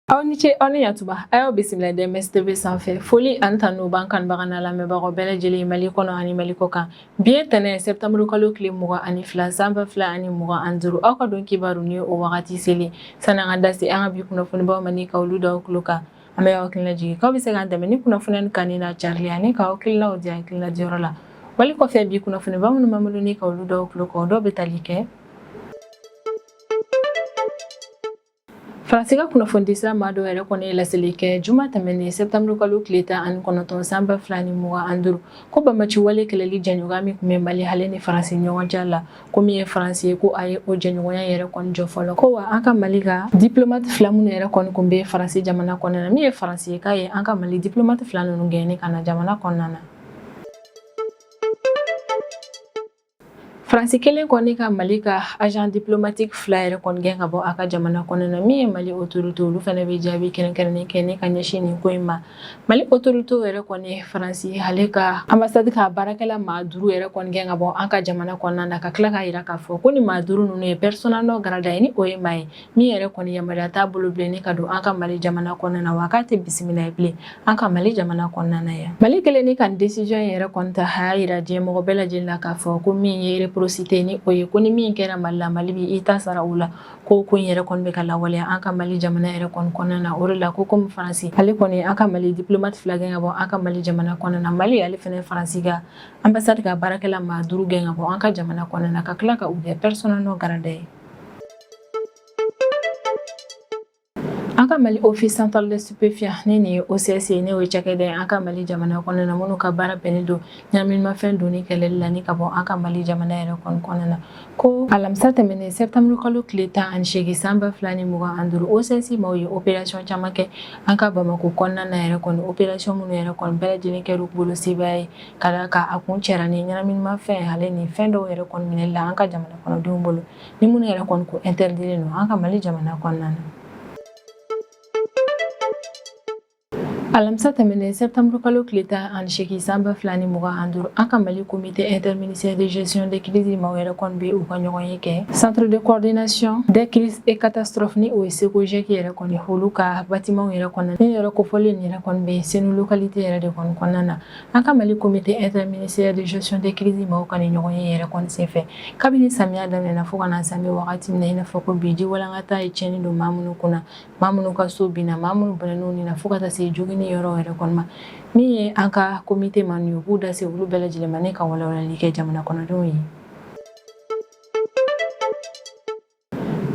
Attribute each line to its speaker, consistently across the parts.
Speaker 1: Aw ni ce aw ni yatuba ayo bisimila DMS TV sanfɛ foli ani tanu b'an kanbaga n'a lamɛnbagaw bɛɛ lajɛlen Mali kɔnɔ ani Mali kɔ kan bi ye tɛnɛ septembre kalo tile 22 san 2025 aw ka don kibaru ni o wagati selen sani an ka da se an ka bi kunnafonibaw ma ni ka olu da aw tulo kan an bɛ aw hakilina jigin k'aw bɛ se k'an dɛmɛ ni kunnafoni kanni na carili ani ka hakilinaw di hakilina diyɔrɔ la wali kɔfɛ bi kunnafoniba minnu b'an bolo ni ka olu da aw tulo kan dɔw bɛ tali kɛ Faransi ka kunnafoni disa maa dɔw yɛrɛ kɔni ye laseli kɛ juma tɛmɛnen septembre kalo tile 19 san 2025 ko banbaci wale kɛlɛli jɛɲɔgɔnya min tun bɛ Mali hale ni Faransi ɲɔgɔn cɛ la ko min ye Faransi ye ko a ye o jɛɲɔgɔnya yɛrɛ kɔni jɔ fɔlɔ ko wa an ka Mali ka diplomate fila minnu yɛrɛ kɔni kun bɛ Faransi jamana kɔnɔna na min ye Faransi ye k'a ye an ka Mali diplomate fila ninnu gɛnni ka na jamana kɔnɔna na. Faransi kelen kɔni ka Mali ka agent diplomatique fila yɛrɛ kɔni gɛn ka bɔ a ka jamana kɔnɔna na min ye Mali autorité olu fana bɛ jaabi kɛrɛnkɛrɛnnen kɛ ne ka ɲɛsin nin ko in ma. Mali autorité yɛrɛ kɔni Faransi ale ka ambassade ka baarakɛla maa 5 yɛrɛ kɔni gɛn ka bɔ an ka jamana kɔnɔna na ka tila ka yira k'a fɔ ko ni maa 5 ninnu ye persona non grata ye ni o ye maa ye min yɛrɛ kɔni yamaruya t'a bolo bilen ni ka don an ka Mali jamana kɔnɔna na wa k'a tɛ bisimila ye bilen an ka Mali jamana kɔnɔna na yan. Mali kelen ni ka décision yɛrɛ kɔni ta a y'a yira diɲɛmɔgɔ bɛɛ lajɛlen la k'a fɔ ko min ye réciprocité ni o ye ko ni min kɛra Mali la Mali bi i ta sara o la ko ko in yɛrɛ kɔni bɛ ka lawaleya an ka Mali jamana yɛrɛ kɔni kɔnɔna na o de la ko comme Faransi ale kɔni an ka Mali diplomate fila gɛn ka bɔ an ka Mali jamana kɔnɔna na Mali ale fɛnɛ Faransi ka ambassade ka baarakɛla maa 5 gɛn ka bɔ an ka jamana kɔnɔna na ka tila ka u kɛ persona non grata ye. An ka Mali office central de stupéfiants ne ni OCS ne o cakɛda ye an ka Mali jamana kɔnɔna na minnu ka baara bɛnnen don ɲaminimafɛn donni kɛlɛli la ni ka bɔ an ka Mali jamana yɛrɛ kɔnɔna na ko alamisa tɛmɛnen septembre kalo tile 18 san 2025 OCS maaw ye opération caman kɛ an ka Bamako kɔnɔna na yɛrɛ kɔni opération minnu yɛrɛ kɔni bɛɛ lajɛlen kɛra u bolo sebaya ye ka d'a kan a kun cɛra ni ɲaminimafɛn ale ni fɛn dɔw yɛrɛ kɔni minɛli la an ka jamana kɔnɔdenw bolo ni minnu yɛrɛ kɔni ko interdiren don an ka Mali jamana kɔnɔna na. Alamisa tɛmɛnen septembre kalo tile 18 san 2025 an ka Mali comité interministériel de gestion des crises maaw yɛrɛ kɔni bɛ u ka ɲɔgɔn ye kɛ centre de coordination des crises et catastrophes ni o ye SECOGEC yɛrɛ kɔni olu ka bâtiment yɛrɛ kɔnɔ ni yɛrɛ kofɔlen yɛrɛ kɔni bɛ senu localité yɛrɛ de kɔni kɔnɔna na an ka Mali comité interministériel de gestion des crises maaw ka ni ɲɔgɔn ye yɛrɛ kɔni senfɛ kabini samiya daminɛna fo ka na se wagati min na i n'a fɔ ko bi ji walankata ye tiɲɛni don maa minnu kunna maa minnu ka so binna maa minnu bɛnn'u ni na fo ka taa se jogini yɔrɔ yɛrɛ kɔni ma min ye an ka comité ma n'u b'u da se olu bɛɛ lajɛlen ma ne ka walawalali kɛ jamana kɔnɔdenw ye.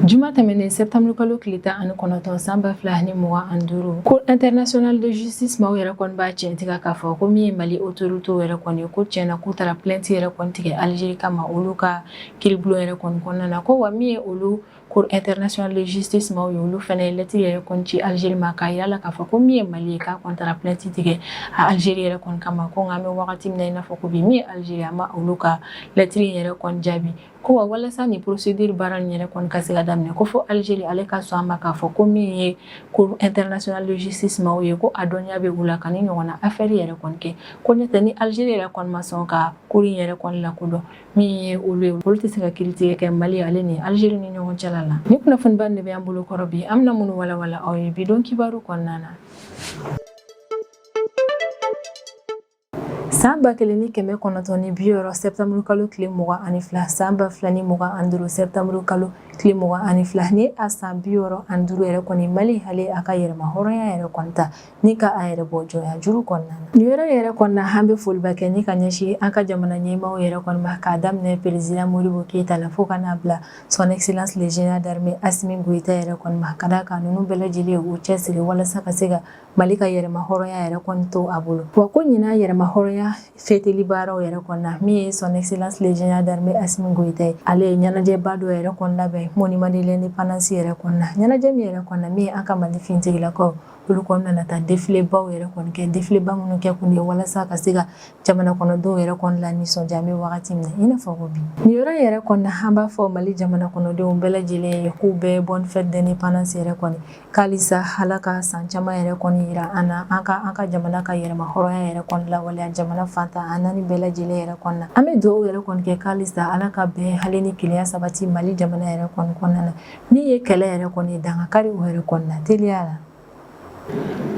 Speaker 1: Juma tɛmɛnen septembre kalo tile 19 san 2025 Cour internationale de justice maaw yɛrɛ kɔni b'a tiɲɛtiga k'a fɔ ko min ye Mali autorité yɛrɛ kɔni ko tiɲɛna k'u taara plainte yɛrɛ kɔni tigɛ Algérie kama olu ka kiiribulon yɛrɛ kɔni kɔnɔna na ko wa min ye olu Cour internationale de justice maaw ye olu fɛnɛ ye lettre yɛrɛ kɔni ci Algérie ma k'a yira la k'a fɔ ko min ye Mali ye k'a kɔni taara plainte tigɛ a Algérie yɛrɛ kɔni kama ko nka an bɛ wagati min na i n'a fɔ ko bi min ye Algérie a ma olu ka lettre yɛrɛ kɔni jaabi ko wa walasa ni procédure baara nin yɛrɛ kɔni ka se ka daminɛ ko fo Algérie ale ka sɔn a ma k'a fɔ ko min ye Cour internationale de justice maaw ye ko a dɔnniya bɛ u la ka ni ɲɔgɔnna affaire yɛrɛ kɔni kɛ ko n'o tɛ ni Algérie yɛrɛ kɔni ma sɔn ka cour in yɛrɛ kɔni lakodɔn min ye olu ye olu tɛ se ka kiiritigɛ kɛ Mali ale ni Algérie ni ɲɔgɔn cɛla la ni kunnafoniba de bɛ an bolo kɔrɔ bi an bɛna minnu walawala aw ye bi don kibaru kɔnɔna na. San 1960 septembre kalo tile 22 san 2025 septembre kalo tile 22 ni a san 65 yɛrɛ kɔni Mali hale a ka yɛrɛma hɔrɔnya yɛrɛ kɔni ta ni ka a yɛrɛ bɔ jɔnya juru kɔnɔna na. Nin yɔrɔ yɛrɛ kɔnɔna an bɛ foliba kɛ ni ka ɲɛsin an ka jamana ɲɛmaaw yɛrɛ kɔni ma k'a daminɛ président Modibo Keyita la fo ka n'a bila son excellence le général d'armée Assimi Goïta yɛrɛ kɔni ma ka d'a kan ninnu bɛɛ lajɛlen u cɛsiri walasa ka se ka Mali ka yɛrɛma hɔrɔnya yɛrɛ kɔni to a bolo. Wa ko ɲina yɛrɛma hɔrɔnya fêteli baaraw yɛrɛ kɔnɔna min ye son excellence le général d'armée Assimi Goïta ye ale ye ɲɛnajɛba dɔ yɛrɛ kɔni labɛn monument de l'indépendance yɛrɛ kɔnɔna ɲɛnajɛ min yɛrɛ kɔnɔna min ye an ka Mali fintigilakaw olu kɔni nana taa défilé baw yɛrɛ kɔni kɛ défilé ba minnu kɛ kun ye walasa ka se ka jamana kɔnɔdenw yɛrɛ kɔni la nisɔndiya an bɛ wagati min na i n'a fɔ ko bi nin yɔrɔ yɛrɛ kɔnɔna an b'a fɔ Mali jamana kɔnɔdenw bɛɛ lajɛlen ye k'u bɛɛ bonne fête d'indépendance yɛrɛ kɔni k'alisa Ala ka san caman yɛrɛ kɔni yira an na an ka jamana ka yɛrɛma hɔrɔnya yɛrɛ kɔni lawaleya jamana fantan a naani bɛɛ lajɛlen yɛrɛ kɔnɔna an bɛ dugawu yɛrɛ kɔni kɛ k'alisa Ala ka bɛn hali ni kelenya sabati Mali jamana yɛrɛ kɔni kɔnɔna na min ye kɛlɛ yɛrɛ kɔni dankari o yɛrɛ kɔnɔna teliya la.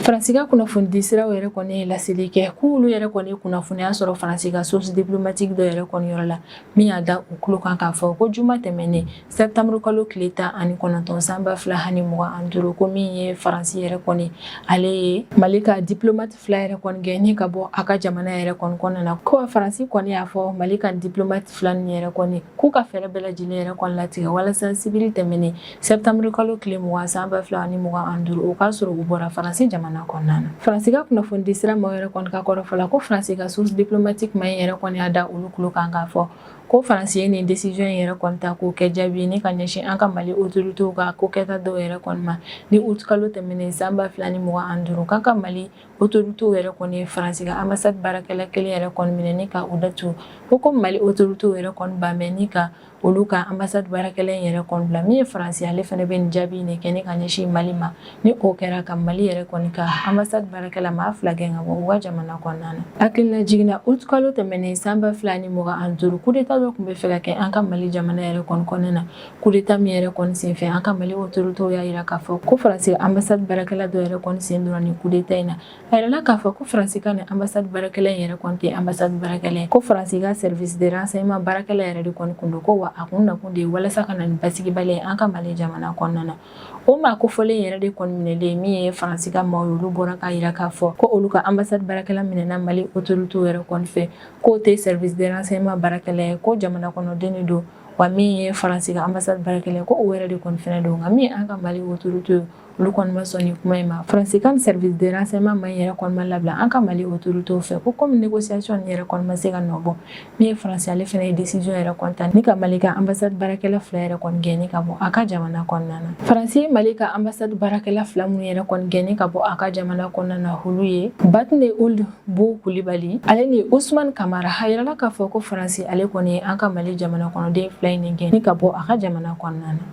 Speaker 1: Faransi ka kunnafoni siraw yɛrɛ kɔni ye laseli kɛ k'olu yɛrɛ kɔni kunnafoniya sɔrɔ Faransi ka source diplomatique dɔ yɛrɛ kɔni yɔrɔ la min y'a da u tulo kan k'a fɔ ko juma tɛmɛnen septembre kalo tile 19 san 2025 ko min ye Faransi yɛrɛ kɔni ale ye Mali ka diplomate 2 yɛrɛ kɔni gɛnni ka bɔ a ka jamana yɛrɛ kɔni kɔnɔna na ko Faransi kɔni y'a fɔ Mali ka diplomate 2 ni yɛrɛ kɔni k'u ka fɛɛrɛ bɛɛ lajɛlen yɛrɛ kɔni latigɛ walasa civil tɛmɛnen septembre kalo tile 20 san 2025 o k'a sɔrɔ u bɔra Faransi jamana kɔnɔna na. Faransi ka kunnafoni sira maaw yɛrɛ kɔni ka kɔrɔfɔla ko Faransi ka source diplomatique ma yɛrɛ kɔni y'a da olu tulo kan k'a fɔ ko Faransi ye nin décision yɛrɛ kɔni ta k'o kɛ jaabi ni ka ɲɛsin an ka Mali autorités ka ko kɛta dɔw yɛrɛ kɔni ma ni août kalo tɛmɛnen san 2025 k'an ka Mali autorités yɛrɛ kɔni ye Faransi ka ambassade baarakɛla kelen yɛrɛ kɔni minɛ ni ka u datugu ko comme Mali autorités yɛrɛ kɔni b'a mɛn ni ka olu ka ambassade baarakɛla yɛrɛ kɔni bila min ye Faransi ale fana bɛ nin jaabi ne kɛ ni ka ɲɛsin Mali ma ni o kɛra ka Mali yɛrɛ kɔni ka ambassade baarakɛla maa 2 gɛn ka bɔ u ka jamana kɔnɔna na. Hakilina jiginna août kalo tɛmɛnen san 2025 coup d'état dɔ tun bɛ fɛ ka kɛ an ka Mali jamana yɛrɛ kɔni kɔnɔna na coup d'état min yɛrɛ kɔni senfɛ an ka Mali autorités y'a jira k'a fɔ ko Faransi ambassade baarakɛla dɔ yɛrɛ kɔni sen donna nin coup d'état in na a yirala k'a fɔ ko Faransi ka nin ambassade baarakɛla yɛrɛ kɔni tɛ ambassade baarakɛla ko Faransi ka service de renseignement baarakɛla yɛrɛ de kɔni kun don ko wa a kun nakun de ye walasa ka na nin basigibali ye an ka Mali jamana kɔnɔna na o maa kofɔlen yɛrɛ de kɔni minɛlen min ye Faransi ka maaw olu bɔra k'a jira k'a fɔ ko olu ka ambassade baarakɛla minɛna Mali autorités yɛrɛ kɔni fɛ k'o tɛ service de renseignement baarakɛla ye ko jamana kɔnɔden de don wa min ye Faransi ka ambassade baarakɛla ko o yɛrɛ de kɔni fɛnɛ don nka min an ka Mali autorités olu kɔni ma sɔn nin kuma in ma Faransi ka service de renseignement ma yɛrɛ kɔni ma labila an ka Mali autorités fɛ ko comme négociation ni yɛrɛ kɔni ma se ka nɔbɔ min ye Faransi ale fɛnɛ ye décision yɛrɛ kɔni ta ni ka Mali ka ambassade baarakɛla 2 yɛrɛ kɔni gɛnni ka bɔ a ka jamana kɔnɔna na. Faransi ye Mali ka ambassade baarakɛla 2 minnu yɛrɛ kɔni gɛnni ka bɔ a ka jamana kɔnɔna na olu ye Batne Ould Bou Coulibaly ale ni Ousmane Camara a yirala k'a fɔ ko Faransi ale kɔni ye an ka Mali jamana kɔnɔden 2 in gɛnni ka bɔ a ka jamana kɔnɔna na.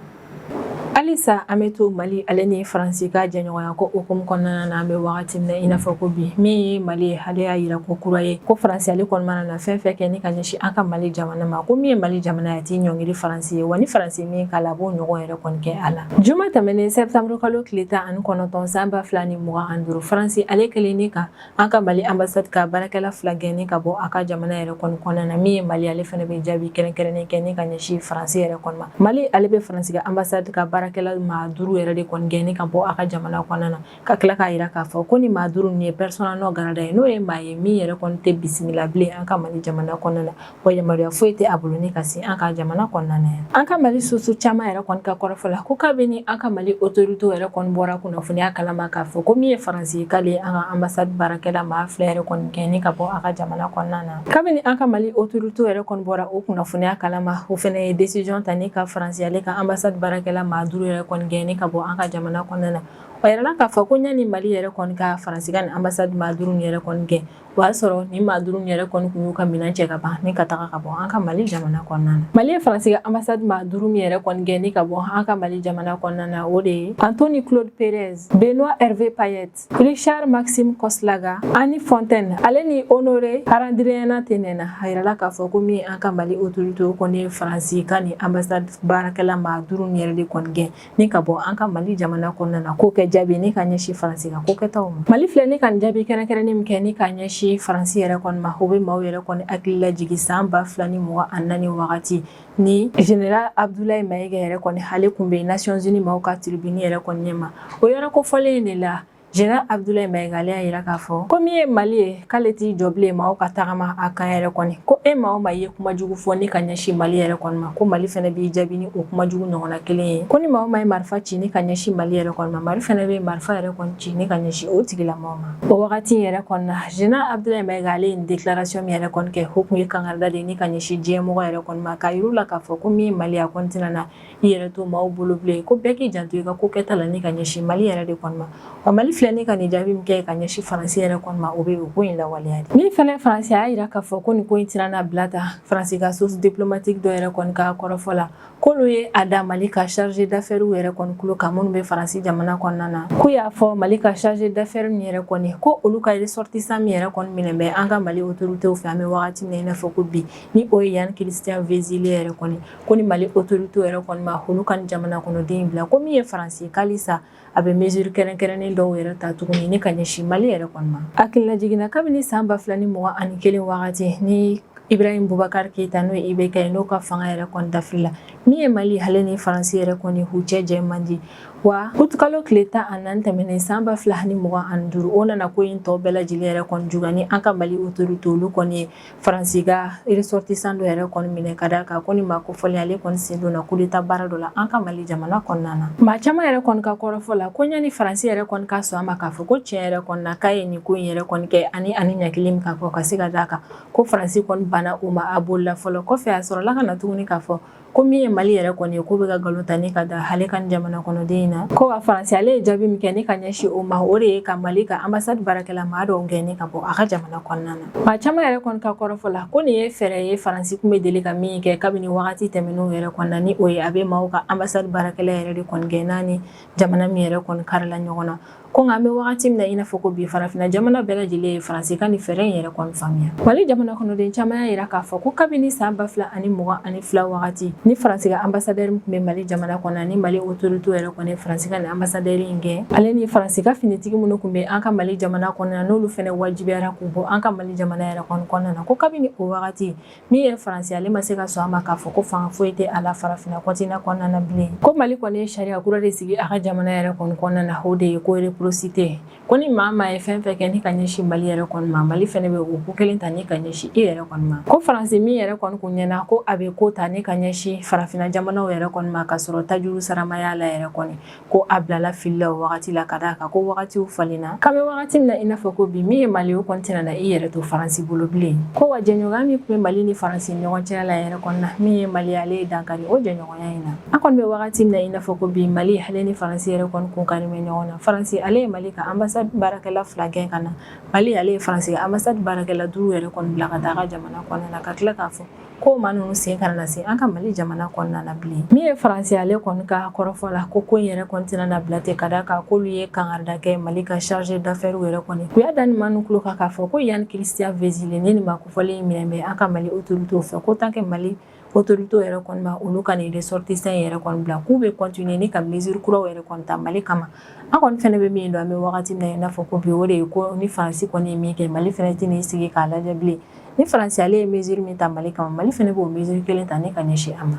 Speaker 1: Halisa an bɛ to Mali ale ni Faransi ka jɛɲɔgɔnya ko hukumu kɔnɔna na an bɛ wagati min na i n'a fɔ ko bi min ye Mali ye ale y'a jira ko kura ye ko Faransi ale kɔni mana na fɛn fɛn kɛ ni ka ɲɛsin an ka Mali jamana ma ko min ye Mali jamana ye a tɛ ɲɔngiri Faransi ye wa ni Faransi min k'a la a b'o ɲɔgɔn yɛrɛ kɔni kɛ a la. Juma tɛmɛnen septembre kalo tile 19 san 2025 Faransi ale kɛlen ni ka an ka Mali ambassade ka baarakɛla 2 gɛnni ka bɔ a ka jamana yɛrɛ kɔni kɔnɔna na min ye Mali ale fana bɛ jaabi kɛrɛnkɛrɛnnen kɛ ni ka ɲɛsin Faransi yɛrɛ kɔni ma. Mali ale bɛ Faransi ka ambassade ka baarakɛla maa 5 yɛrɛ de kɔni gɛnni ka bɔ a ka jamana kɔnɔna na ka tila k'a jira k'a fɔ ko ni maa 5 nin ye persona non grata ye n'o ye maa ye min yɛrɛ kɔni tɛ bisimila bilen an ka Mali jamana kɔnɔna na wa yamaruya foyi tɛ a bolo ni ka se an ka jamana kɔnɔna na yan. An ka Mali source caman yɛrɛ kɔni ka kɔrɔfɔla ko kabini an ka Mali autorités yɛrɛ kɔni bɔra kunnafoniya kalama k'a fɔ ko min ye Faransi ye k'ale an ka ambassade baarakɛla maa 2 yɛrɛ kɔni gɛnni ka bɔ a ka jamana kɔnɔna na. Kabini an ka Mali autorités yɛrɛ kɔni bɔra o kunnafoniya kalama o fɛnɛ ye décision ta ni ka Faransi ale ka ambassade baarakɛla maa 5 yɛrɛ kɔni gɛnni ka bɔ an ka jamana kɔnɔna na o yirala k'a fɔ ko ɲani Mali yɛrɛ kɔni ka Faransi ka nin ambassade maa 5 yɛrɛ kɔni gɛn o y'a sɔrɔ nin maa 5 yɛrɛ kɔni kun y'u ka minɛn cɛ ka ban ni ka taga ka bɔ an ka Mali jamana kɔnɔna na. Mali ye Faransi ka ambassade maa 5 min yɛrɛ kɔni gɛnni ka bɔ an ka Mali jamana kɔnɔna na o de ye Anthony Claude Perez, Benoît Hervé Payet, Richard Maxime Koslaga, Annie Fontaine ale ni Honoré Arandriana Tenena a yirala k'a fɔ ko min an ka Mali autorités kɔni ye Faransi ka nin ambassade baarakɛla maa 5 yɛrɛ de kɔni gɛn ni ka bɔ an ka Mali jamana kɔnɔna na k'o kɛ jaabi ni ka ɲɛsin Faransi ka ko kɛtaw ma. Mali filɛ ni ka nin jaabi kɛrɛnkɛrɛnnen min kɛ ni ka ɲɛsin Faransi yɛrɛ kɔni ma o bɛ maaw yɛrɛ kɔni hakili lajigi san 2024 wagati ni Général Abdoulaye Maïga yɛrɛ kɔni ale kun bɛ Nations Unies maaw ka tribune yɛrɛ kɔni ɲɛma o yɔrɔ kofɔlen de la Général Abdoulaye Maïga ale y'a jira k'a fɔ ko min ye Mali ye k'ale t'i jɔ bilen maaw ka tagama a kan yɛrɛ kɔni ko e maa o maa ye kuma jugu fɔ ni ka ɲɛsin Mali yɛrɛ kɔni ma ko Mali fɛnɛ b'i jaabi ni o kuma jugu ɲɔgɔnna kelen ye ko ni maa o maa ye marifa ci ni ka ɲɛsin Mali yɛrɛ kɔni ma Mali fɛnɛ bɛ marifa yɛrɛ kɔni ci ni ka ɲɛsin o tigilamɔgɔw ma. O wagati yɛrɛ kɔni na Général Abdoulaye Maïga ale ye nin déclaration min yɛrɛ kɔni kɛ o kun ye kangarida de ni ka ɲɛsin diɲɛmɔgɔ yɛrɛ kɔni ma k'a yir'u la k'a fɔ ko min ye Mali a kɔni tɛna na i yɛrɛ to maaw bolo bilen ko bɛɛ k'i janto i ka ko kɛta la ni ka ɲɛsin Mali yɛrɛ de kɔni ma wa Mali filɛ ni ka nin jaabi min kɛ ka ɲɛsin Faransi yɛrɛ kɔni ma o bɛ o ko in lawaleya de. Min fɛnɛ Faransi y'a jira k'a fɔ ko nin ko in tɛna na bila ta Faransi ka source diplomatique dɔ yɛrɛ kɔni ka kɔrɔfɔ la k'olu ye a da Mali ka chargé d'affaires yɛrɛ kɔni kulo kan minnu bɛ Faransi jamana kɔnɔna na k'u y'a fɔ Mali ka chargé d'affaires min yɛrɛ kɔni ko olu ka ressortissant min yɛrɛ kɔni minɛ bɛ an ka Mali autorités fɛ an bɛ wagati min na i n'a fɔ ko bi ni o ye Yann Christian Vézile yɛrɛ kɔni ko ni Mali autorités yɛrɛ kɔni ma olu ka jamana kɔnɔden bila ko min ye Faransi k'alisa a bɛ mesure kɛrɛnkɛrɛnnen dɔw yɛrɛ yɛrɛ ta tuguni ni ka ɲɛsin Mali yɛrɛ kɔni ma. Hakilina jiginna kabini san 2021 wagati ni Ibrahim Boubacar Keita n'o ye IBK ye n'o ka fanga yɛrɛ kɔni dafiri la min ye Mali ale ni Faransi yɛrɛ kɔni u cɛ jɛ man di wa août kalo tile 14 tɛmɛnen san 2025 o nana ko in tɔ bɛɛ lajɛlen yɛrɛ kɔni juga ni an ka Mali autorité olu kɔni ye Faransi ka ressortissant dɔ yɛrɛ kɔni minɛ ka d'a kan ko ni maa kofɔlen ale kɔni sen donna coup d'état baara dɔ la an ka Mali jamana kɔnɔna na. Maa caman yɛrɛ kɔni ka kɔrɔfɔ la ko ɲani Faransi yɛrɛ kɔni ka sɔn a ma k'a fɔ ko tiɲɛ yɛrɛ kɔni na k'a ye nin ko in yɛrɛ kɔni kɛ ani ɲakili min ka fɔ ka se ka d'a kan ko Faransi kɔni banna u ma a bolila fɔlɔ kɔfɛ a sɔrɔla ka na tuguni k'a fɔ ko min ye Mali yɛrɛ kɔni ye ko bɛ ka nkalon ta ni ka da ale ka jamana kɔnɔden na ko wa Faransi ale ye jaabi min kɛ ni ka ɲɛsin o ma o de ye ka Mali ka ambassade baarakɛla maa dɔw gɛnni ka bɔ a ka jamana kɔnɔna na. Maa caman yɛrɛ kɔni ka kɔrɔfɔ la ko nin ye fɛɛrɛ ye Faransi kun bɛ deli ka min kɛ kabini wagati tɛmɛnenw yɛrɛ kɔnɔna ni o ye a bɛ maaw ka ambassade baarakɛla yɛrɛ de kɔni gɛn n'a ni jamana min yɛrɛ kɔni karila ɲɔgɔn na. Ko nka an bɛ wagati min na i n'a fɔ ko bi farafinna jamana bɛɛ lajɛlen ye Faransi ka nin fɛɛrɛ in yɛrɛ kɔni faamuya. Mali jamana kɔnɔden caman y'a jira k'a fɔ ko kabini san 2022 wagati ni Faransi ka ambassadeur min tun bɛ Mali jamana kɔnɔ ni Mali autorité yɛrɛ kɔni Faransi ka nin ambassadeur in gɛn ale ni Faransi ka finitigi minnu tun bɛ an ka Mali jamana kɔnɔ n'olu fɛnɛ wajibiyara k'u bɔ an ka Mali jamana yɛrɛ kɔni kɔnɔna na ko kabini o wagati min ye Faransi ale ma se ka sɔn a ma k'a fɔ ko fanga foyi tɛ a la farafinna continent kɔnɔna na bilen ko Mali kɔni ye sariya kura de sigi a ka jamana yɛrɛ kɔni kɔnɔna na o de ye ko réciprocité ko ni maa ye fɛn fɛn kɛ ni ka ɲɛsin Mali yɛrɛ kɔni ma Mali fɛnɛ bɛ o ko kelen ta ni ka ɲɛsin i yɛrɛ kɔni ma ko Faransi min yɛrɛ kɔni kun ɲɛna ko a bɛ ko ta ni ka ɲɛsin farafinna jamanaw yɛrɛ kɔni ma ka sɔrɔ tajuru saramaya la yɛrɛ kɔni ko a bilala fili la o wagati la ka d'a kan ko wagatiw falenna k'an bɛ wagati min na i n'a fɔ ko bi min ye Mali o kɔni tɛna na i yɛrɛ to Faransi bolo bilen ko wa jɛɲɔgɔnya min tun bɛ Mali ni Faransi ni ɲɔgɔn cɛ la yɛrɛ kɔni na min ye Mali ale ye dankari o jɛɲɔgɔnya in na an kɔni bɛ wagati min na i n'a fɔ ko bi Mali ale ni Faransi yɛrɛ kɔni kun kari bɛ ɲɔgɔn na Faransi ale ye Mali ka ambassade baarakɛla 2 gɛn ka na Mali ale ye Faransi ka ambassade baarakɛla 5 yɛrɛ kɔni bila ka taa ka jamana kɔnɔna na ka tila k'a fɔ ko maa ninnu sen kana na se an ka Mali jamana kɔnɔna na bilen min ye Faransi ale kɔni ka kɔrɔfɔ la ko in yɛrɛ kɔni tɛna na bila ten ka d'a kan k'olu ye kangarida kɛ Mali ka chargé d'affaires yɛrɛ kɔni u y'a da nin maa ninnu tulo kan k'a fɔ ko Yann Christian Vézile ni nin maa kofɔlen minɛ bɛ an ka Mali autorité fɛ ko tant que Mali autorité yɛrɛ kɔni ma olu ka nin ressortissant yɛrɛ kɔni bila k'u bɛ continuer ni ka mesure kuraw yɛrɛ kɔni ta Mali kama an kɔni fɛnɛ bɛ min dɔn an bɛ wagati min na i n'a fɔ ko bi o de ye ko ni Faransi kɔni ye min kɛ Mali fɛnɛ tɛ n'i sigi k'a lajɛ bilen ni Faransi ale ye mesure min ta Mali kama Mali fɛnɛ b'o mesure kelen ta ni ka ɲɛsin a ma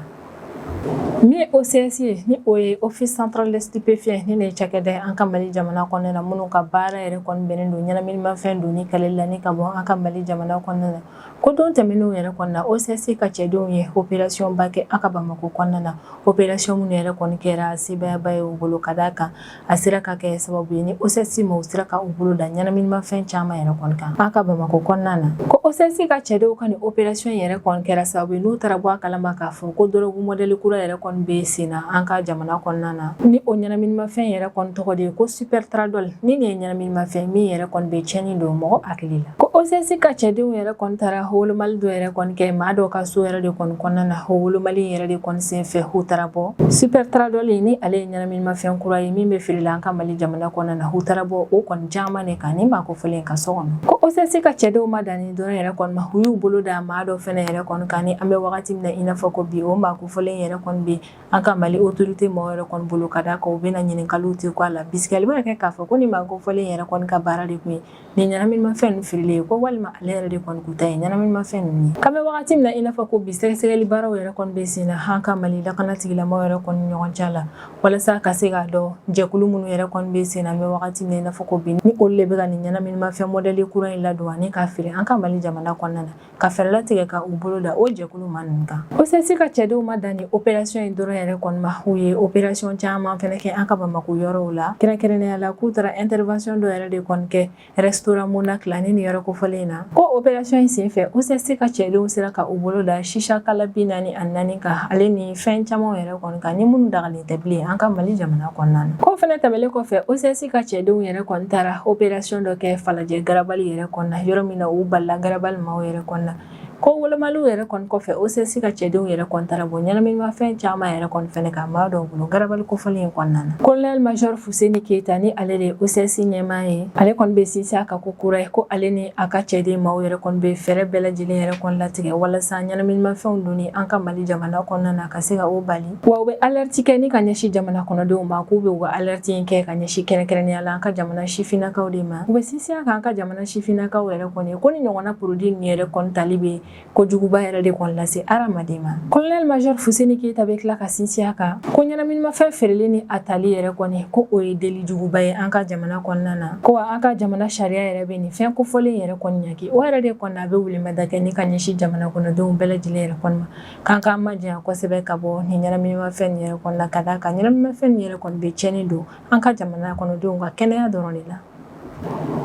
Speaker 1: min ye OCS ye ni o ye Office Central des Stupéfiants ni ne ye cakɛda ye an ka Mali jamana kɔnɔna na minnu ka baara yɛrɛ kɔni bɛnnen don ɲɛnaminimafɛn donni kɛlɛli la ni ka bɔ an ka Mali jamana kɔnɔna na ko don tɛmɛnenw yɛrɛ kɔnɔna na OCS ka cɛdenw ye opération ba kɛ an ka Bamako kɔnɔna na opération minnu yɛrɛ kɔni kɛra sebayaba ye u bolo ka d'a kan a sera ka kɛ sababu ye ni OCS ma u sera ka u bolo da ɲɛnaminimafɛn caman yɛrɛ kɔni kan an ka Bamako kɔnɔna na ko OCS ka cɛdenw ka ni opération yɛrɛ kɔni kɛra sababu ye n'u taara bɔ a kalama k'a fɔ ko drogue modèle kura yɛrɛ kɔni bɛ sen na an ka jamana kɔnɔna na ni o ɲɛnaminimafɛn yɛrɛ kɔni tɔgɔ de ye ko super tradol ni nin ye ɲɛnaminimafɛn min yɛrɛ kɔni bɛ tiɲɛni don mɔgɔ hakili la ko OCS ka cɛdenw yɛrɛ kɔni taara wolomali dɔ yɛrɛ kɔni kɛ maa dɔw ka so yɛrɛ de kɔni kɔnɔna na o wolomali yɛrɛ de kɔni senfɛ u taara bɔ super tradol ni ale ye ɲɛnaminimafɛn kura ye min bɛ feere la an ka Mali jamana kɔnɔna na u taara bɔ o kɔni caman de kan ni maa kofɔlen ka so kɔnɔ ko OCS ka cɛdenw ma danni dɔrɔn yɛrɛ kɔni ma u y'u bolo da maa dɔ fɛnɛ yɛrɛ kɔni kan ni an bɛ wagati min na i n'a fɔ ko bi o maa kofɔlen yɛrɛ kɔni bɛ an ka Mali autorité mɔgɔ yɛrɛ kɔni bolo ka d'a kan u bɛna ɲininkaliw tɛ k'a la bisikali bɛ kɛ k'a fɔ ko ni maa kofɔlen yɛrɛ kɔni ka baara de tun ye nin ɲɛnaminimafɛn ninnu feereli ye ko walima ale yɛrɛ de kɔni kun ta ye ɲɛnaminimafɛn ninnu ye k'an bɛ wagati min na i n'a fɔ ko bi sɛgɛsɛgɛli baaraw yɛrɛ kɔni bɛ sen na an ka Mali lakana tigilamɔgɔw yɛrɛ kɔni ni ɲɔgɔn cɛ la walasa ka se k'a dɔn jɛkulu minnu yɛrɛ kɔni bɛ sen na an bɛ wagati min na i n'a fɔ ko bi ni olu de bɛ ka nin ɲɛnaminimafɛn modèle kura in ladon ani k'a feere an ka Mali jamana kɔnɔna na ka fɛɛrɛ latigɛ ka u bolo da o jɛkulu maa ninnu kan OCS ka cɛdenw ma dan ni opération in dɔrɔn yɛrɛ kɔni ma u ye opération caman fɛnɛ kɛ an ka Bamako yɔrɔw la kɛrɛnkɛrɛnnenya la k'u taara intervention dɔ yɛrɛ de kɔni kɛ restaurant Monac la ni nin yɔrɔ kofɔlen na ko opération in senfɛ OCS ka cɛdenw sera ka u bolo da shisha kala 44 kan ale ni fɛn caman yɛrɛ kɔni kan ni minnu dagalen tɛ bilen an ka Mali jamana kɔnɔna na ko fɛnɛ tɛmɛlen kɔfɛ OCS ka cɛdenw yɛrɛ kɔni taara opération dɔ kɛ Falajɛ garabali yɛrɛ kɔnɔna yɔrɔ min na u balila garabali maaw yɛrɛ kɔnɔna ko wolomalo yɛrɛ kɔni kɔfɛ OCS ka cɛdenw yɛrɛ kɔni taara bɔ ɲɛnaminimafɛn caman yɛrɛ kɔni fɛnɛ ka maa dɔw bolo garabali kofɔlen in kɔnɔna na. Colonel Major Fuseni Keyita ni ale de ye OCS ɲɛmaa ye ale kɔni bɛ sinsin a ka ko kura ye ko ale ni a ka cɛden maaw yɛrɛ kɔni bɛ fɛɛrɛ bɛɛ lajɛlen yɛrɛ kɔni latigɛ walasa ɲɛnaminimafɛnw donni an ka Mali jamana kɔnɔna na ka se ka o bali wa u bɛ alerte kɛ ni ka ɲɛsin jamana kɔnɔdenw ma k'u bɛ u ka alerte in kɛ ka ɲɛsin kɛrɛnkɛrɛnnenya la an ka jamana sifinnakaw de ma. U bɛ sinsin a kan an ka jamana sifinnakaw yɛrɛ kɔni ko ni ɲɔgɔnna produit ninnu yɛrɛ kɔni tali bɛ kojuguba yɛrɛ de kɔni lase adamaden ma. Colonel Major Fuseni Keyita bɛ tila ka sinsin a kan ko ɲɛnaminimafɛn feereli ni a tali yɛrɛ kɔni ko o ye delijuguba ye an ka jamana kɔnɔna na ko an ka jamana sariya yɛrɛ bɛ nin fɛn kofɔlen yɛrɛ kɔni ɲaki o yɛrɛ de kɔni a bɛ wulimada kɛ ni ka ɲɛsin jamana kɔnɔdenw bɛɛ lajɛlen yɛrɛ kɔni ma k'an k'an majanya kosɛbɛ ka bɔ nin ɲɛnaminimafɛn yɛrɛ kɔni la ka d'a kan ɲɛnaminimafɛn yɛrɛ kɔni bɛ tiɲɛni don an ka jamana kɔnɔdenw ka kɛnɛya dɔrɔn de la.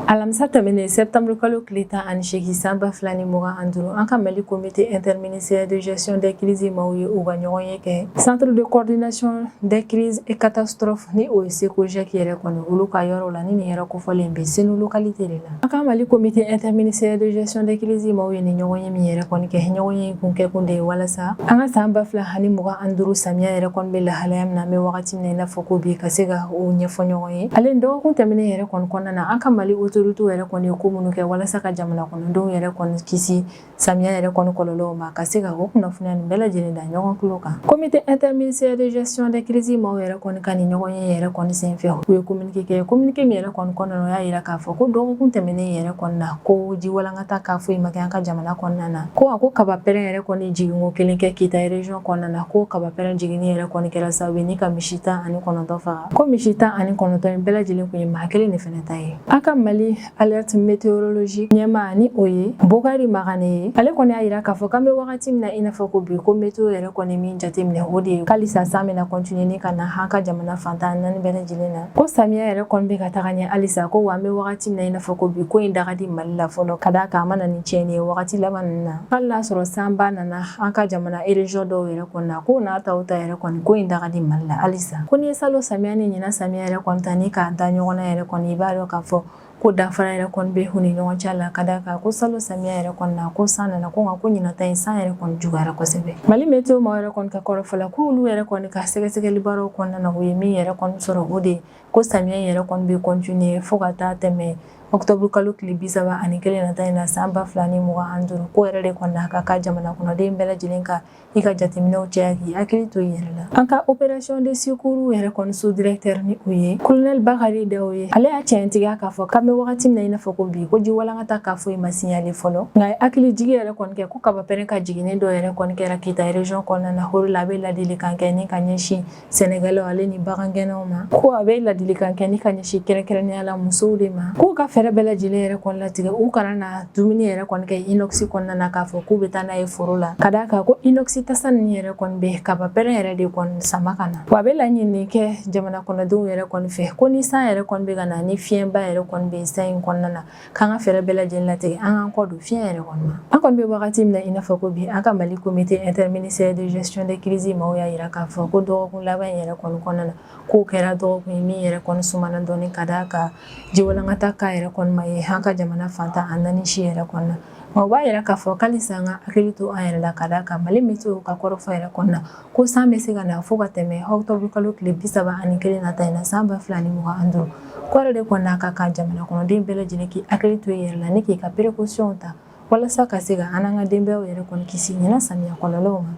Speaker 1: Alamisa tɛmɛnen septembre kalo tile 18 san 2025 an ka Mali comité interministériel de gestion des crises maaw ye u ka ɲɔgɔn ye kɛ centre de coordination des crises et catastrophes ni o ye SECOGEC yɛrɛ kɔni olu ka yɔrɔ la ni nin yɛrɛ kofɔlen bɛ Senu localité de la. An ka Mali comité interministériel de gestion des crises maaw ye nin ɲɔgɔn ye min yɛrɛ kɔni kɛ ɲɔgɔn ye kun kɛ kun de ye walasa an ka san 2025 samiya yɛrɛ kɔni bɛ lahalaya min na an bɛ wagati min na i n'a fɔ ko bi ka se ka o ɲɛfɔ ɲɔgɔn ye. Ale dɔgɔkun tɛmɛnen yɛrɛ kɔni kɔnɔna na an ka Mali autorité yɛrɛ kɔni ye ko minnu kɛ walasa ka jamana kɔnɔdenw yɛrɛ kɔni kisi samiya yɛrɛ kɔni kɔlɔlɔw ma ka se ka o kunnafoniya nin bɛɛ lajɛlen da ɲɔgɔn tulo kan. Comité interministériel de gestion des crises maaw yɛrɛ kɔni ka nin ɲɔgɔn ye yɛrɛ kɔni senfɛ u ye communiqué kɛ communiqué min yɛrɛ kɔni kɔnɔna na o y'a yira k'a fɔ ko dɔgɔkun tɛmɛnen yɛrɛ kɔni na ko ji walankata k'a foyi ma kɛ an ka jamana kɔnɔna na ko kaba pɛrɛn yɛrɛ kɔni jiginko kelen kɛ Keyita région kɔnɔna na ko kaba pɛrɛn jiginni yɛrɛ kɔni kɛra sababu ye ni ka misi 19 faga ko misi 19 in bɛɛ lajɛlen kun ye maa kelen de fɛnɛ ta ye. An ka Mali alerte météorologique ɲɛmaa ni o ye Bokari Magane ye ale kɔni y'a yira k'a fɔ k'an bɛ wagati min na i n'a fɔ ko bi ko météo yɛrɛ kɔni min jateminɛ o de ye halisa san bɛna continuer ni ka na an ka jamana fantan 4 bɛɛ lajɛlen na ko samiya yɛrɛ kɔni bɛ ka taga ɲɛ halisa ko wa an bɛ wagati min na i n'a fɔ ko bi ko in daga di Mali la fɔlɔ ka d'a kan a ma na ni tiɲɛni ye wagati laban ninnu na hali n'a sɔrɔ sanba nana an ka jamana région dɔw yɛrɛ kɔni na ko n'a ta o ta yɛrɛ kɔni ko in daga di Mali la halisa ko ni ye salon samiya ni ɲinan samiya yɛrɛ kɔni ta ni k'a da ɲɔgɔn na yɛrɛ kɔni i b'a dɔn k'a fɔ ko danfara yɛrɛ kɔni bɛ u ni ɲɔgɔn cɛ la ka d'a kan ko salon samiya yɛrɛ kɔni na ko san nana ko nka ko ɲinan ta in san yɛrɛ kɔni juguyara kosɛbɛ. Mali météo maaw yɛrɛ kɔni ka kɔrɔfɔla ko olu yɛrɛ kɔni ka sɛgɛsɛgɛli baaraw kɔnɔna na u ye min yɛrɛ kɔni sɔrɔ o de ko samiya yɛrɛ kɔni bɛ continuer fo ka taa tɛmɛ octobre kalo tile 31 nata in na san 2025 ko yɛrɛ de kɔni na ka jamana kɔnɔden bɛɛ lajɛlen ka i ka jateminɛw cɛya k'i hakili to i yɛrɛ la. An ka opération de secours yɛrɛ kɔni sous directeur ni o ye colonel Bakari Dawo ye ale y'a tiɲɛtigiya k'a fɔ k'an bɛ wagati min na i n'a fɔ ko bi ko ji walankata k'a fɔ i ma signalé fɔlɔ nka a ye hakili jigi yɛrɛ kɔni kɛ ko kaba pɛrɛn ka jiginni dɔ yɛrɛ kɔni kɛra Keyita région kɔnɔna na o de la a bɛ ladilikan kɛ ni ka ɲɛsin Sénégalais ale ni bagangɛnnaw ma ko a bɛ ladilikan kɛ ni ka ɲɛsin kɛrɛnkɛrɛnnenya la musow de ma k'u ka fɛɛrɛ bɛɛ lajɛlen yɛrɛ kɔni latigɛ u kana na dumuni yɛrɛ kɔni kɛ inox kɔnɔna na k'a fɔ k'u bɛ taa n'a ye foro la ka d'a kan ko inox tasa ninnu yɛrɛ kɔni bɛ kaba pɛrɛn yɛrɛ de kɔni sama ka na wa a bɛ laɲini kɛ jamana kɔnɔdenw yɛrɛ kɔni fɛ ko ni san yɛrɛ kɔni bɛ ka na ni fiɲɛba yɛrɛ kɔni bɛ san in kɔnɔna na k'an ka fɛɛrɛ bɛɛ lajɛlen latigɛ an k'an kɔ don fiɲɛ yɛrɛ kɔni ma an kɔni bɛ wagati min na i n'a fɔ ko bi an ka Mali comité interministériel de gestion des crises maaw y'a yira k'a fɔ ko dɔgɔkun laban in yɛrɛ kɔni kɔnɔna na kow kɛra dɔgɔkun ye min yɛrɛ kɔni sumana dɔɔni ka d'a kan ji walankata k'a yɛrɛ kɔni ma ye an ka jamana fantan a 4 si yɛrɛ kɔnɔna na o b'a yira k'a fɔ halisa an ka hakili to an yɛrɛ la ka d'a kan Mali météo ka kɔrɔfɔ yɛrɛ kɔnɔna na ko san bɛ se ka na fo ka tɛmɛ octobre kalo tile 31 nata in na san 2025 ko yɛrɛ de kɔni n'a ka kan jamana kɔnɔden bɛɛ lajɛlen k'i hakili to i yɛrɛ la ni k'i ka précaution ta walasa ka se ka an n'an ka denbayaw yɛrɛ kɔni kisi ɲinan samiya kɔlɔlɔw ma.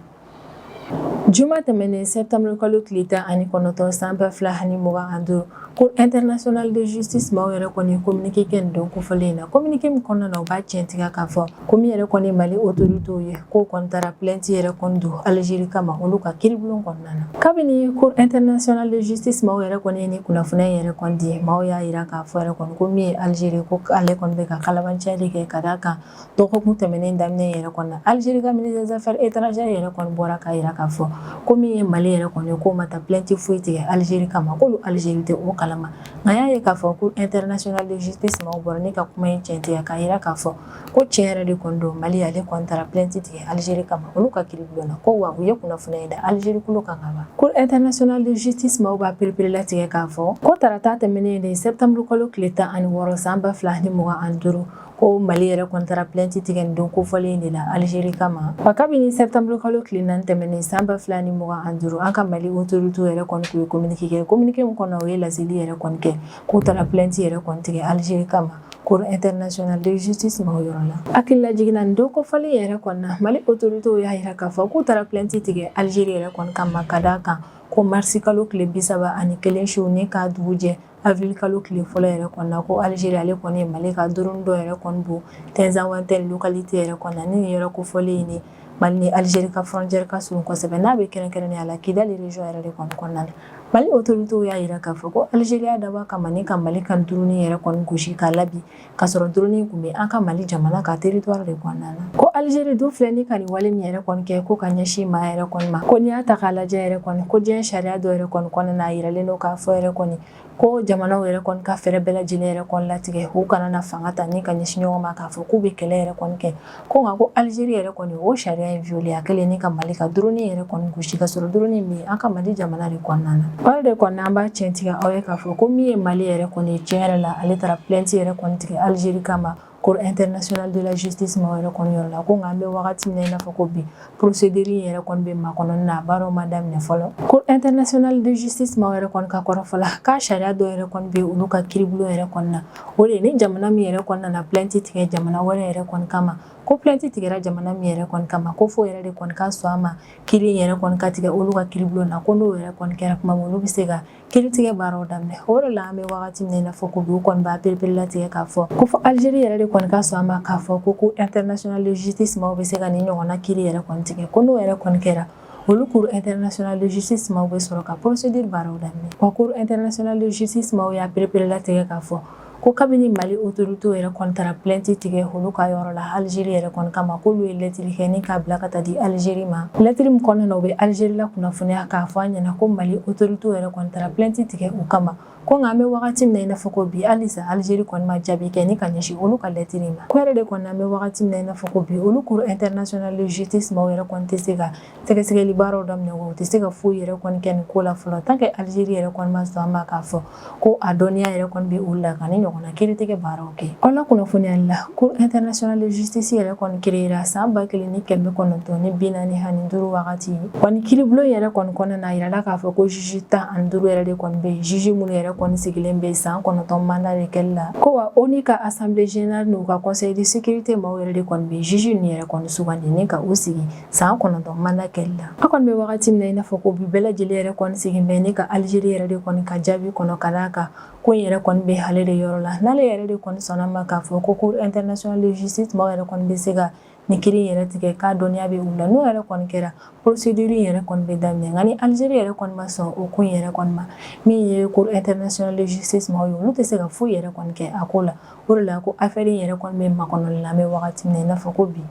Speaker 1: Juma tɛmɛnen septembre kalo tile 19 san 2025 Cour internationale de justice maaw yɛrɛ kɔni communiqué kɛ nin don kofɔlen in na communiqué min kɔnɔna na u b'a tiɲɛtigiya k'a fɔ ko min yɛrɛ kɔni Mali autorités ye k'o kɔni taara plainte yɛrɛ kɔni don Algérie kama olu ka kiiribulon kɔnɔna na kabini Cour internationale de justice maaw yɛrɛ kɔni ye nin kunnafoniya yɛrɛ kɔni di maaw y'a yira k'a fɔ yɛrɛ kɔni ko min ye Algérie ko ale kɔni bɛ ka kalabanciyali kɛ ka d'a kan dɔgɔkun tɛmɛnen daminɛ yɛrɛ kɔni na Algérie ka ministre des affaires étrangères yɛrɛ kɔni bɔra k'a yira k'a fɔ ko min ye Mali yɛrɛ kɔni k'o ma taa plainte foyi tigɛ Algérie kama k'olu Algérie tɛ o kalama nka y'a ye k'a fɔ Cour internationale de justice maaw bɔra ne ka kuma in tiɲɛtigiya k'a yira k'a fɔ ko tiɲɛ yɛrɛ de kɔni don Mali ale kɔni taara plainte tigɛ Algérie kama olu ka kiiribulon na ko wa u ye kunnafoniya da Algérie kulo kan ka ban Cour internationale de justice maaw b'a perepere latigɛ k'a fɔ ko tarata tɛmɛnen de septembre kalo tile 16 san 2025 ko Mali yɛrɛ kɔni taara plainte tigɛ nin don kofɔlen de la Algérie kama. Wa kabini septembre kalo tile 4 tɛmɛnen san 2025 an ka Mali autorité yɛrɛ kɔni tun ye communiqué kɛ. Communiqué min kɔnɔ o ye laseli yɛrɛ kɔni kɛ k'u taara plainte yɛrɛ kɔni tigɛ Algérie kama. Cour international de justice ma o yɔrɔ la. Hakilila jiginna nin don kofɔlen yɛrɛ kɔni na Mali autorité y'a yira k'a fɔ k'u taara plainte tigɛ Algérie yɛrɛ kɔni kama ka d'a kan ko mars kalo tile 31 su ni k'a dugu jɛ avril kalo tile fɔlɔ yɛrɛ kɔni na ko Algérie ale kɔni ye Mali ka drone dɔ yɛrɛ kɔni bon Tinzawatène localité yɛrɛ kɔni na ni nin yɔrɔ kofɔlen ni Mali ni Algérie ka frontière ka surun kosɛbɛ n'a bɛ kɛrɛnkɛrɛnnenya la Kidali région yɛrɛ de kɔni kɔnɔna na. Mali autorité y'a yira k'a fɔ ko Algérie y'a dabɔ a kama ni ka Mali ka drone yɛrɛ kɔni gosi k'a labi k'a sɔrɔ drone kun bɛ an ka Mali jamana ka territoire de kɔnɔna na. Ko Algérie dun filɛ ni ka nin wale min yɛrɛ kɔni kɛ ko ka ɲɛsin maa yɛrɛ kɔni ma ko n'i y'a ta k'a lajɛ yɛrɛ kɔni ko diɲɛ sariya dɔ yɛrɛ kɔni kɔnɔna a yiralen don k'a fɔ yɛrɛ kɔni ko jamanaw yɛrɛ kɔni ka fɛɛrɛ bɛɛ lajɛlen yɛrɛ kɔni latigɛ u kana na fanga ta ni ka ɲɛsin ɲɔgɔn ma k'a fɔ k'u bɛ kɛlɛ yɛrɛ kɔni kɛ ko nka ko Algérie yɛrɛ kɔni o sariya in violé a kɛlen ni ka Mali ka drone yɛrɛ kɔni gosi ka sɔrɔ drone min an ka Mali jamana de kɔnɔna na. O de kɔni an b'a tiɲɛ tigɛ aw ye k'a fɔ ko min ye Mali yɛrɛ kɔni ye tiɲɛ yɛrɛ la ale taara plainte yɛrɛ kɔni tigɛ Algérie kama Cour internationale de la justice ma yɛrɛ kɔni yɔrɔ la ko nka an bɛ wagati min na i n'a fɔ ko bi procédure yɛrɛ kɔni bɛ makɔnɔ na baaraw ma daminɛ fɔlɔ. Cour internationale de justice ma yɛrɛ kɔni ka kɔrɔ fɔla k'a sariya dɔ yɛrɛ kɔni bɛ olu ka kiiribulon yɛrɛ kɔni na o de ni jamana min yɛrɛ kɔni nana plainte tigɛ jamana wɛrɛ yɛrɛ kɔni kama ko plainte tigɛra jamana min yɛrɛ kɔni kama ko fo yɛrɛ de kɔni ka sɔn a ma kiiri yɛrɛ kɔni ka tigɛ olu ka kiiribulon na ko n'o yɛrɛ kɔni kɛra kuma min olu bɛ se ka kiiritigɛ baaraw daminɛ. O de la an bɛ wagati min na i n'a fɔ ko bi u kɔni b'a perepere latigɛ k'a fɔ ko fɔ Algérie yɛrɛ de kɔni ka sɔn a ma k'a fɔ ko Cour internationale de justice maaw bɛ se ka nin ɲɔgɔnna kiiri yɛrɛ kɔni tigɛ ko n'o yɛrɛ kɔni kɛra olu Cour internationale de justice maaw bɛ sɔrɔ ka procédure baaraw daminɛ. Wa Cour internationale de justice maaw y'a perepere latigɛ k'a fɔ ko kabini Mali autorité yɛrɛ kɔni taara plainte tigɛ olu ka yɔrɔ la Algérie yɛrɛ kɔni kama k'olu ye lettre kɛ ni k'a bila ka taa di Algérie ma. Lettre min kɔnɔna na u bɛ Algérie la kunnafoniya k'a fɔ an ɲɛna ko Mali autorité yɛrɛ kɔni taara plainte tigɛ u kama ko nka an bɛ wagati min na i n'a fɔ ko bi halisa Algérie kɔni ma jaabi kɛ ni ka ɲɛsin olu ka lettre ma. Ko yɛrɛ de kɔni an bɛ wagati min na i n'a fɔ ko bi olu Cour internationale de justice maaw yɛrɛ kɔni tɛ se ka sɛgɛsɛgɛli baaraw daminɛ wa u tɛ se ka foyi yɛrɛ kɔni kɛ nin ko la fɔlɔ tant que Algérie yɛrɛ kɔni ma sɔn a ma k'a fɔ ko a dɔnniya yɛrɛ kɔni bɛ olu la ka ni ɲɔgɔnna kiiritigɛ baaraw kɛ. Aw la kunnafoniyali la Cour internationale de justice yɛrɛ kɔni créera san 1945 wagati wa ni kiiribulon yɛrɛ kɔni kɔnɔna na a yirala k'a fɔ ko juge 15 yɛrɛ de kɔni bɛ yen juge minnu yɛrɛ kɔni sigilen bɛ san 9 mandat de kɛli la ko wa ONU ka assemblée générale n'u ka conseil de sécurité maaw yɛrɛ de kɔni bɛ juge ninnu yɛrɛ kɔni sugandi ni ka u sigi san 9 mandat kɛli la. A kɔni bɛ wagati min na i n'a fɔ ko bi bɛɛ lajɛlen yɛrɛ kɔni sigin bɛ ni ka Algérie yɛrɛ de kɔni ka jaabi kɔnɔ ka d'a kan ko in yɛrɛ kɔni bɛ ale de yɔrɔ la n'ale yɛrɛ de kɔni sɔnna ma k'a fɔ ko Cour internationale de justice maaw yɛrɛ kɔni bɛ se ka nin kiiri yɛrɛ tigɛ k'a dɔnniya bɛ u la n'o yɛrɛ kɔni kɛra procédure yɛrɛ kɔni bɛ daminɛ nka ni Algérie yɛrɛ kɔni ma sɔn o ko in yɛrɛ kɔni ma min ye Cour internationale de justice maaw ye olu tɛ se ka foyi yɛrɛ kɔni kɛ a ko la o de la ko affaire in yɛrɛ kɔni bɛ makɔnɔli la an bɛ wagati min na i n'a fɔ ko bi.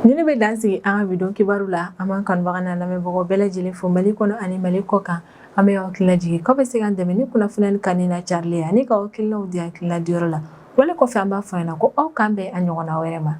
Speaker 1: Ni ne bɛ dan sigi an ka bidon kibaru la an b'an kanubaga n'a lamɛnbagaw bɛɛ lajɛlen fo Mali kɔnɔ ani Mali kɔ kan an bɛ aw hakilina jigin k'aw bɛ se k'an dɛmɛ ni kunnafoniya kan ni na carilen ani ka hakilinaw di hakilina diyɔrɔ la wale kɔfɛ an b'a fɔ an ɲɛna ko aw k'an bɛn a ɲɔgɔnna wɛrɛ ma.